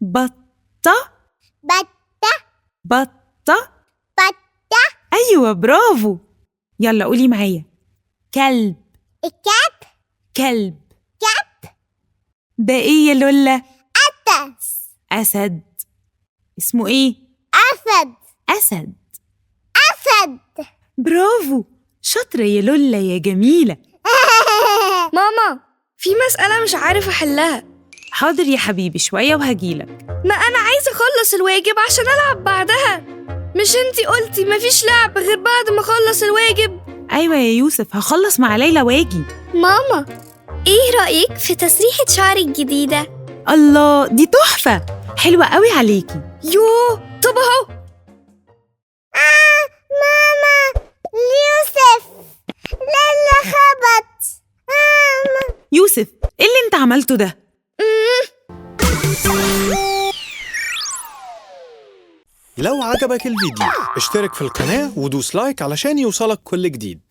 بطة بطة بطة. بطة. أيوة برافو. يلا قولي معايا. كلب الكلب كلب. كلب. ده إيه يا لولا؟ أسد أسد. اسمه إيه؟ أسد أسد. أسد. برافو، شاطرة يا لولا يا جميلة. ماما، في مسألة مش عارف أحلها. حاضر يا حبيبي، شوية وهجيلك. ما أنا عايزة أخلص الواجب عشان ألعب بعدها. مش أنتي قلتي مفيش لعب غير بعد ما أخلص الواجب؟ أيوة يا يوسف، هخلص مع ليلى واجي. ماما، إيه رأيك في تسريحة شعري الجديدة؟ الله، دي تحفة، حلوة قوي عليكي. يوه، طب أهو. ماما، يوسف لالا خبط. يوسف، إيه اللي أنت عملته ده؟ لو عجبك الفيديو اشترك في القناة ودوس لايك علشان يوصلك كل جديد.